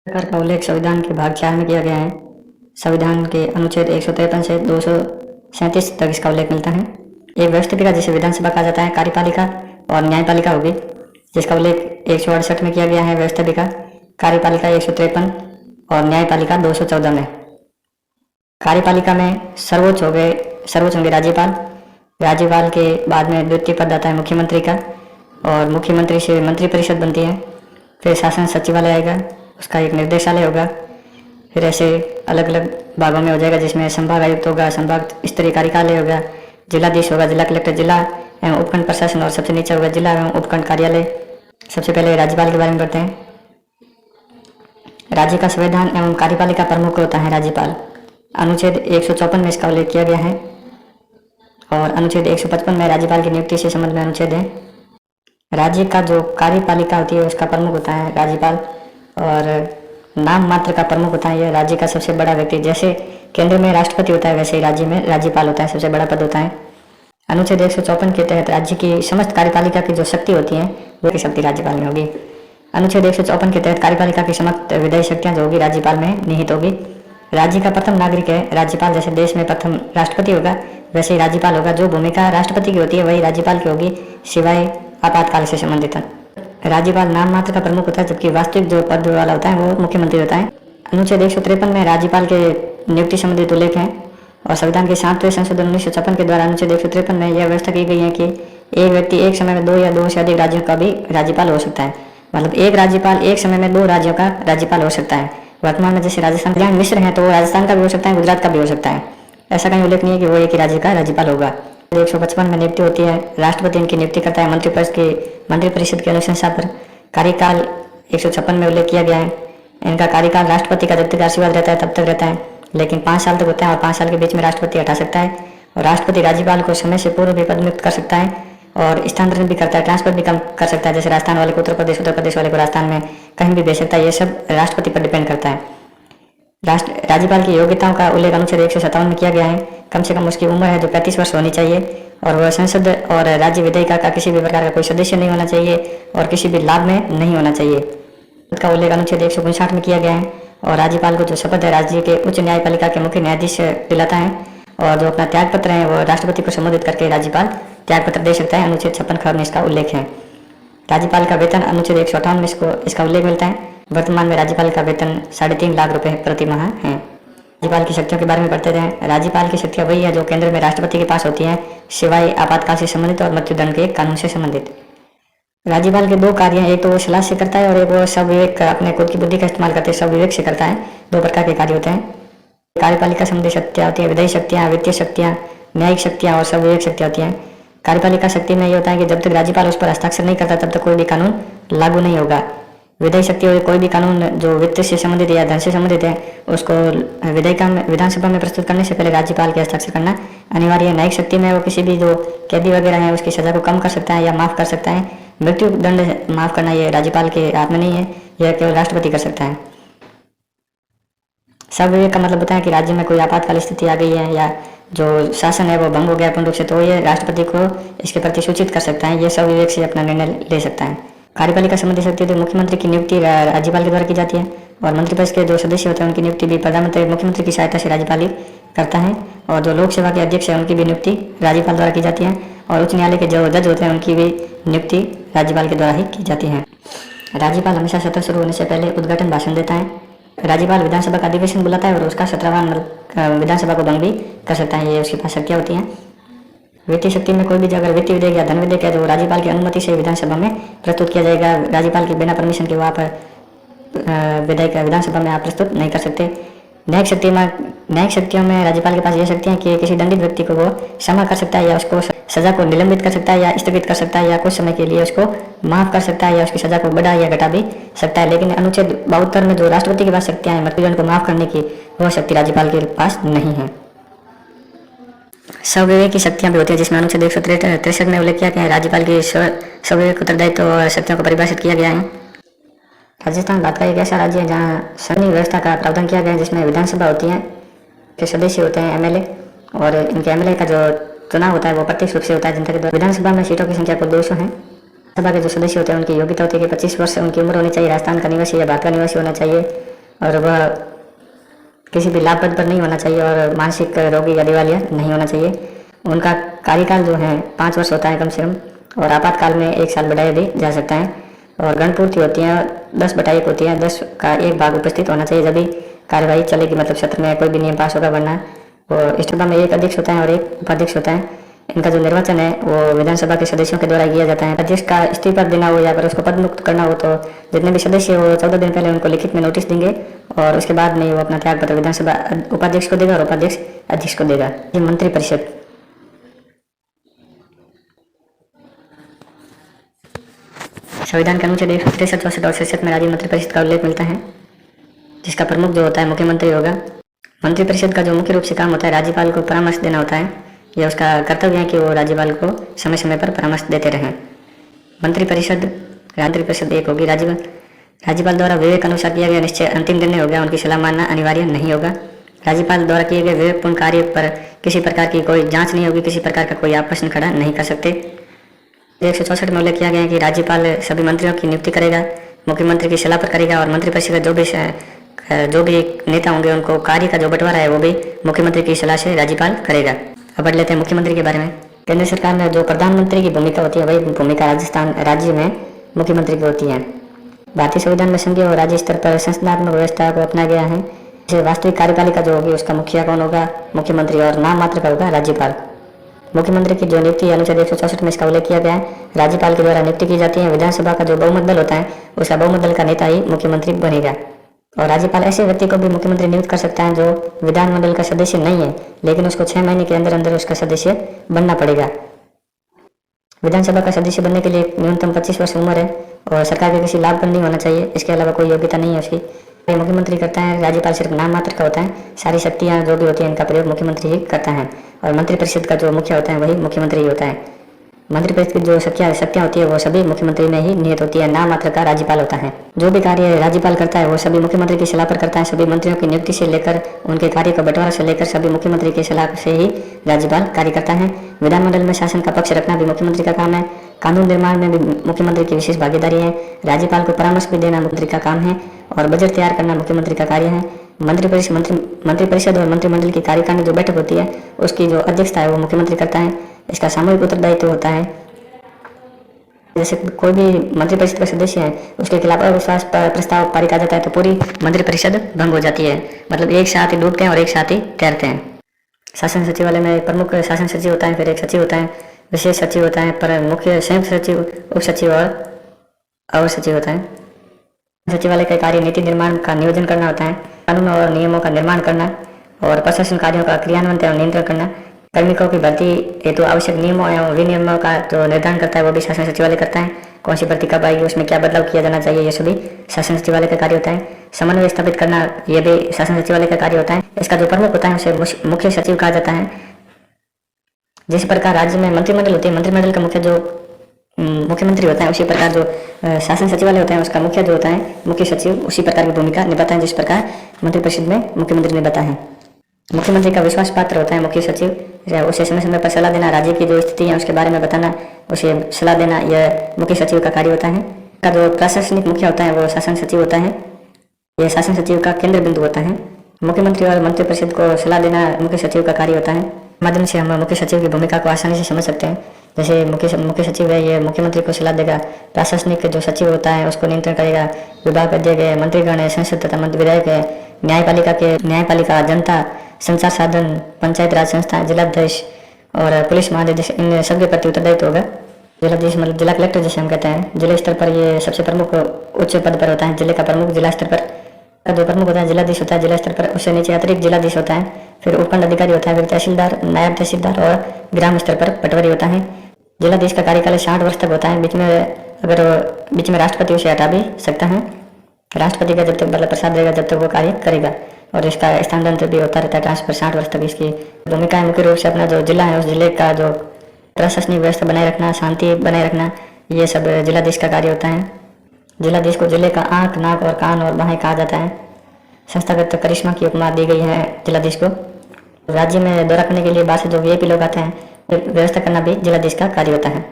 सरकार का उल्लेख संविधान के भाग 4 में किया गया है। संविधान के अनुच्छेद 153 से 237 तक इसका उल्लेख मिलता है। एक व्यवस्थापिका जिसे विधानसभा कहा जाता है, कार्यपालिका और न्यायपालिका होगी, जिसका उल्लेख 168 में किया गया है। व्यवस्थापिका, कार्यपालिका 153 और न्यायपालिका 214 में। कार्यपालिका में सर्वोच्च होंगे राज्यपाल। राज्यपाल के बाद में द्वितीय पद आता है मुख्यमंत्री का, और मुख्यमंत्री से मंत्रिपरिषद बनती है। फिर शासन सचिवालय आएगा, उसका एक निर्देशालय होगा। फिर ऐसे अलग अलग भागों में हो जाएगा, जिसमें संभाग आयुक्त होगा, संभाग स्तरीय कार्यालय होगा, जिलाधीश होगा, जिला कलेक्टर, जिला एवं उपखंड प्रशासन, और सबसे नीचे होगा जिला एवं उपखंड कार्यालय। सबसे पहले राज्यपाल के बारे में पढ़ते हैं। राज्य का संविधान एवं कार्यपालिका प्रमुख होता है राज्यपाल। अनुच्छेद 154 में इसका उल्लेख किया गया है, और अनुच्छेद 155 में राज्यपाल की नियुक्ति से संबंध में अनुच्छेद है। राज्य का जो कार्यपालिका होती है उसका प्रमुख होता है राज्यपाल, और नाम मात्र का प्रमुख होता है यह राज्य का सबसे बड़ा व्यक्ति। जैसे केंद्र में राष्ट्रपति होता है, वैसे ही राज्य में राज्यपाल होता है, सबसे बड़ा पद होता है। अनुच्छेद 154 के तहत राज्य की समस्त कार्यपालिका की जो शक्ति होती है वो की शक्ति राज्यपाल में होगी। अनुच्छेद 154 के तहत कार्यपालिका की समस्त विधायी शक्तियां जो होगी राज्यपाल में निहित होगी। राज्य का प्रथम नागरिक है राज्यपाल। जैसे देश में प्रथम राष्ट्रपति होगा, वैसे ही राज्यपाल होगा। जो भूमिका राष्ट्रपति की होती है वही राज्यपाल की होगी, सिवाय आपातकाल से संबंधित। राज्यपाल नाम मात्र का प्रमुख होता है, जबकि वास्तविक जो पद वाला होता है वो मुख्यमंत्री होता है। अनुच्छेद 153 में राज्यपाल के नियुक्ति संबंधित उल्लेख है, और संविधान के 7वें संशोधन 1956 के द्वारा अनुच्छेद 153 में यह व्यवस्था की गई है कि एक व्यक्ति एक समय में 2 या 2 से अधिक राज्यों का भी राज्यपाल हो सकता है। मतलब एक राज्यपाल एक समय में 2 राज्यों का राज्यपाल हो सकता है। वर्तमान में जैसे राजस्थान मिश्र है, तो वो राजस्थान का भी हो सकता है, गुजरात का भी हो सकता है। ऐसा कहीं उल्लेख नहीं है कि वो एक ही राज्य का राज्यपाल होगा। 155 में नियुक्ति होती है, राष्ट्रपति इनकी नियुक्ति करता है मंत्रिपरिषद की अनुशंसा पर। कार्यकाल 156 में उल्लेख किया गया है। इनका कार्यकाल राष्ट्रपति का जब तक आशीर्वाद रहता है तब तक रहता है, लेकिन 5 साल तक होता है, और 5 साल के बीच में राष्ट्रपति हटा सकता है। और राष्ट्रपति राज्यपाल को समय से पूर्व भी पदमुक्त कर सकता है, और स्थानांतरण भी करता है, ट्रांसफर भी कम कर सकता है। जैसे राजस्थान वाले को उत्तर प्रदेश वाले को राजस्थान में कहीं भी भेज सकता है। ये सब राष्ट्रपति पर डिपेंड करता है। राज्यपाल की योग्यताओं का उल्लेख अनुच्छेद 157 में किया गया है। कम से कम उसकी उम्र है जो 35 वर्ष होनी चाहिए, और वह संसद और राज्य विधायिका का किसी भी प्रकार का कोई सदस्य नहीं होना चाहिए, और किसी भी लाभ में नहीं होना चाहिए। पद का उल्लेख अनुच्छेद 159 में किया गया है, और राज्यपाल को जो शपथ है राज्य के उच्च न्यायपालिका के मुख्य न्यायाधीश दिलाता है, और जो अपना त्याग पत्र है वो राष्ट्रपति को संबोधित करके राज्यपाल त्याग पत्र दे सकता है। अनुच्छेद 56 में इसका उल्लेख है। राज्यपाल का वेतन अनुच्छेद 158 में इसका उल्लेख मिलता है। वर्तमान में राज्यपाल का वेतन 3.5 लाख रुपए प्रति माह है। राज्यपाल की शक्तियों के बारे में पढ़ते रहे। राज्यपाल की शक्तियां वही है जो केंद्र में राष्ट्रपति के पास होती हैं, सिवाय आपातकाल से संबंधित और मृत्युदंड के कानून से संबंधित। राज्यपाल के 2 कार्य हैं, एक तो वो सलाह से करता है, और एक वो सब विवेक अपने खुद की बुद्धि का इस्तेमाल करते सब विवेक से करता है। 2 प्रकार के कार्य होते हैं। कार्यपालिका संबंधी शक्तियाँ होती है, विधायी शक्तियाँ, वित्तीय शक्तियाँ, न्यायिक शक्तियाँ और सब विवेक शक्तियाँ होती हैं। कार्यपालिका शक्ति में ये होता है कि जब तक राज्यपाल उस पर हस्ताक्षर नहीं करता तब तक कोई भी कानून लागू नहीं होगा। विधायी शक्ति और कोई भी कानून जो वित्त से संबंधित या धन से संबंधित है उसको विधानसभा में प्रस्तुत करने से पहले राज्यपाल के हस्ताक्षर करना अनिवार्य है। न्यायिक शक्ति में वो किसी भी जो कैदी वगैरह है उसकी सजा को कम कर सकता है या माफ कर सकता है। मृत्यु दंड माफ करना ये राज्यपाल के हाथ में नहीं है, यह केवल राष्ट्रपति कर सकता है। सब विवेक का मतलब होता है कि राज्य में कोई आपातकाल स्थिति आ गई है या जो शासन है वो भंग हो गया पूर्ण रूप से, तो ये राष्ट्रपति को इसके प्रति सूचित कर सकता है। ये सब विवेक से अपना निर्णय ले सकता है। कार्यपालिका संबंधी शक्ति तो मुख्यमंत्री की नियुक्ति राज्यपाल के द्वारा की जाती है, और मंत्रिपरिषद के जो सदस्य होते हैं उनकी नियुक्ति भी प्रधानमंत्री मुख्यमंत्री की सहायता से राज्यपाल ही करता है, और जो लोक सेवा के अध्यक्ष है उनकी भी नियुक्ति राज्यपाल द्वारा की जाती है, और उच्च न्यायालय के जो जज होते हैं उनकी भी नियुक्ति राज्यपाल के द्वारा ही की जाती है। राज्यपाल हमेशा सत्र शुरू होने से पहले उद्घाटन भाषण देता है। राज्यपाल विधानसभा का अधिवेशन बुलाता है और उसका 17वां विधानसभा को भंग भी कर सकता है। ये उसके पास शक्तियाँ होती हैं। वित्तीय शक्ति में कोई भी अगर वित्तीय विधेयक या धन विधेयक है जो राज्यपाल की अनुमति से विधानसभा में प्रस्तुत किया जाएगा। राज्यपाल के बिना परमिशन के वहाँ पर विधेयक विधानसभा में आप प्रस्तुत नहीं कर सकते। न्यायिक शक्तियों में राज्यपाल के पास ये शक्तियाँ कि किसी दंडित व्यक्ति को वो क्षमा कर सकता है, या उसको सजा को निलंबित कर सकता है या स्थगित कर सकता है, या कुछ समय के लिए उसको माफ कर सकता है, या उसकी सजा को बढ़ा या घटा भी सकता है। लेकिन अनुच्छेद 72 में जो राष्ट्रपति के पास शक्तियाँ हैं मृत्युदंड को माफ करने की, वह शक्ति राज्यपाल के पास नहीं है। स्वविवेक की शक्तियां भी होती है, जिसमें अनुच्छेद 163 में उल्लेख किया गया है। राज्यपाल की स्वविवेक उत्तरदायित्व और शक्तियों को परिभाषित किया गया है। राजस्थान भारत का एक ऐसा राज्य है जहाँ सदनी व्यवस्था का प्रावधान किया गया है, जिसमें विधानसभा होती है के सदस्य होते हैं एमएलए, और इनके एमएलए का जो चुनाव होता है वो प्रत्यक्ष रूप से होता है जनता के द्वारा। विधानसभा में सीटों की संख्या को 200 है। सभा के जो सदस्य होते हैं उनकी योग्यता होती है कि 25 वर्ष उनकी उम्र होनी चाहिए, राजस्थान का निवासी या भारत का निवासी होना चाहिए, और वह किसी भी लाभ पद पर नहीं होना चाहिए और मानसिक रोगी या दिवालिया नहीं होना चाहिए। उनका कार्यकाल जो है 5 वर्ष होता है कम से कम, और आपातकाल में 1 साल बढ़ाया भी जा सकता है। और गणपूर्ति होती है 10/1 होती है, 10 का 1 भाग उपस्थित होना चाहिए जब भी कार्यवाही चलेगी, मतलब सत्र में कोई भी नियम पास होगा, वरना वो इस सभा में 1 अध्यक्ष होता है और 1 उपाध्यक्ष होता है। इनका जो निर्वाचन है वो विधानसभा के सदस्यों के द्वारा किया जाता है। अध्यक्ष का इस्तीफा देना हो या फिर उसको पद मुक्त करना हो तो जितने भी सदस्य हो 14 दिन पहले उनको लिखित में नोटिस देंगे और उसके बाद में वो अपना त्याग पत्र विधानसभा उपाध्यक्ष को देगा और उपाध्यक्ष अध्यक्ष को देगा। ये मंत्रिपरिषद, संविधान के अनुच्छेद 163, 64 और 67 में राज्य मंत्रिपरिषद का उल्लेख मिलता है, जिसका प्रमुख जो होता है मुख्यमंत्री होगा। मंत्रिपरिषद का जो मुख्य रूप से काम होता है राज्यपाल को परामर्श देना होता है। यह उसका कर्तव्य है कि वो राज्यपाल को समय समय पर परामर्श देते रहें। मंत्रिपरिषद 1 होगी। राज्यपाल द्वारा विवेक अनुसार किया गया निश्चय अंतिम निर्णय होगा, उनकी सलाह मानना अनिवार्य नहीं होगा। राज्यपाल द्वारा किए गए विवेकपूर्ण कार्य पर किसी प्रकार की कोई जांच नहीं होगी, किसी प्रकार का कोई आप प्रश्न खड़ा नहीं कर सकते। 164 में उल्लेख किया गया है कि राज्यपाल सभी मंत्रियों की नियुक्ति करेगा, मुख्यमंत्री की सलाह पर करेगा और मंत्रिपरिषद जो भी नेता होंगे उनको कार्य का जो बंटवारा है वो भी मुख्यमंत्री की सलाह से राज्यपाल करेगा। अब बढ़ लेते हैं मुख्यमंत्री के बारे में। केंद्र सरकार में जो प्रधानमंत्री की भूमिका होती है वही भूमिका राजस्थान राज्य में मुख्यमंत्री की होती है। भारतीय संविधान में संघीय और राज्य स्तर पर संस्थात्मक व्यवस्था को अपनाया गया है। जैसे वास्तविक कार्यपालिका जो होगी उसका मुखिया कौन होगा? मुख्यमंत्री, और नाम मात्र का होगा राज्यपाल। मुख्यमंत्री की जो नियुक्ति अनुच्छेद 164 में इसका उल्लेख किया गया है, राज्यपाल के द्वारा नियुक्ति की जाती है। विधानसभा का जो बहुमत दल होता है उसका बहुमत दल का नेता ही मुख्यमंत्री बनेगा। और राज्यपाल ऐसे व्यक्ति को भी मुख्यमंत्री नियुक्त कर सकता है जो विधानमंडल का सदस्य नहीं है, लेकिन उसको 6 महीने के अंदर अंदर उसका सदस्य बनना पड़ेगा। विधानसभा का सदस्य बनने के लिए न्यूनतम 25 वर्ष उम्र है और सरकार के किसी लाभ पर नहीं होना चाहिए, इसके अलावा कोई योग्यता नहीं है उसकी। ये मुख्यमंत्री करता है, राज्यपाल सिर्फ नाम मात्र का होता है। सारी शक्तियाँ जो भी होती हैं इनका प्रयोग मुख्यमंत्री ही करता है और मंत्रिपरिषद का जो मुखिया होता है वही मुख्यमंत्री ही होता है। मंत्रिपरिषद की जो शक्तियाँ होती है वो सभी मुख्यमंत्री में ही निहित होती है, नाम मात्र का राज्यपाल होता है। जो भी कार्य राज्यपाल करता है वो सभी मुख्यमंत्री की सलाह पर करता है। सभी मंत्रियों की नियुक्ति से लेकर उनके कार्य का बंटवारा से लेकर सभी मुख्यमंत्री की सलाह से ही राज्यपाल कार्य करता है। विधानमंडल में शासन का पक्ष रखना भी मुख्यमंत्री का काम है। कानून निर्माण में भी मुख्यमंत्री की विशेष भागीदारी है। राज्यपाल को परामर्श भी देना मुख्यमंत्री का काम है और बजट तैयार करना मुख्यमंत्री का कार्य है। मंत्रिपरिषद और मंत्रिमंडल की कार्यकारिणी जो बैठक होती है उसकी जो अध्यक्षता है वो मुख्यमंत्री करता है। इसका सामूहिक उत्तरदायित्व होता है। जैसे कोई भी मंत्रिपरिषद का सदस्य है उसके खिलाफ अविश्वास प्रस्ताव पारित आ जाता है तो पूरी मंत्रिपरिषद भंग हो जाती है। मतलब एक साथ ही डूबते हैं और एक साथ ही तैरते हैं। शासन सचिवालय में प्रमुख शासन सचिव होता है, फिर एक सचिव होता है, विशेष सचिव होता है, पर मुख्य संयुक्त सचिव, उप सचिव और सचिव होता है। सचिवालय का कार्य नीति निर्माण का नियोजन करना होता है, कानून और नियमों का निर्माण करना और प्रशासन कार्यों का क्रियान्वयन और नियंत्रण करना। कार्मिकों की भर्ती हेतु आवश्यक नियमों एवं विनियमों का जो निर्धारण करता है वो भी शासन सचिवालय करता है। कौन सी भर्ती कब आएगी, उसमें क्या बदलाव किया जाना चाहिए, ये सभी शासन सचिवालय का कार्य होता है। समन्वय स्थापित करना यह भी शासन सचिवालय का कार्य होता है। इसका जो प्रमुख होता है उसे मुख्य सचिव कहा जाता है। जिस प्रकार राज्य में मंत्रिमंडल होती है, मंत्रिमंडल का मुख्य जो मुख्यमंत्री होता है, उसी प्रकार जो शासन सचिवालय होता है उसका मुख्य जो होता है मुख्य सचिव उसी प्रकार की भूमिका निभाता है जिस प्रकार मंत्रिपरिषद में मुख्यमंत्री निभाता है। मुख्यमंत्री का विश्वास पात्र होता है मुख्य सचिव। उसे समय समय पर सलाह देना, राज्य की जो स्थिति है उसके बारे में बताना, उसे सलाह देना, यह मुख्य सचिव का कार्य होता है। का जो प्रशासनिक मुखिया होता है वो शासन सचिव होता है। यह शासन सचिव का केंद्र बिंदु होता है। मुख्यमंत्री और मंत्रिपरिषद को सलाह देना मुख्य सचिव का कार्य होता है। माध्यम से हम मुख्य सचिव की भूमिका को आसानी से समझ सकते हैं। जैसे मुख्य सचिव है, ये मुख्यमंत्री को सलाह देगा। प्रशासनिक जो सचिव होता है उसको नियंत्रण करेगा। विभाग अध्यक्ष है, मंत्रीगण है, संसद तथा मंत्री विधायक है, न्यायपालिका, जनता संचार साधन, पंचायत राज संस्था, जिलाधीश और पुलिस महानिदेशक, इन सबके प्रति उत्तरदायित्व होगा। जिलाधीश मतलब जिला कलेक्टर जैसे हम कहते हैं। जिला स्तर पर ये सबसे प्रमुख उच्च पद पर होता है। जिले का प्रमुख जिला स्तर पर जो प्रमुख होता है जिलाधीश होता है जिला स्तर पर। उससे नीचे अतिरिक्त जिलाधीश होता है, फिर उपखंड अधिकारी होता है, फिर तहसीलदार, नायब तहसीलदार और ग्राम स्तर पर पटवारी होता है। जिलाधीश का कार्यकाल 60 वर्ष तक होता है। बीच में राष्ट्रपति उसे हटा भी सकता है। राष्ट्रपति का जब तक मतलब प्रसाद रहेगा जब तक वो कार्य करेगा और इसका स्थानांतरण भी होता रहता है ट्रांसफर 60 वर्ष तक। इसकी भूमिका है मुख्य रूप से अपना जो जिला है उस जिले का जो प्रशासनिक व्यवस्था बनाए रखना, शांति बनाए रखना, ये सब जिलाधीश का कार्य होता है। जिलाधीश को जिले का आंख, नाक और कान और बाहें कहा जाता है। संस्थागत करिश्मा की उपमा दी गई है जिलाधीश को। राज्य में दौरा करने के लिए बाहर से जो वीआईपी लोग आते हैं व्यवस्था करना भी जिलाधीश का कार्य होता है।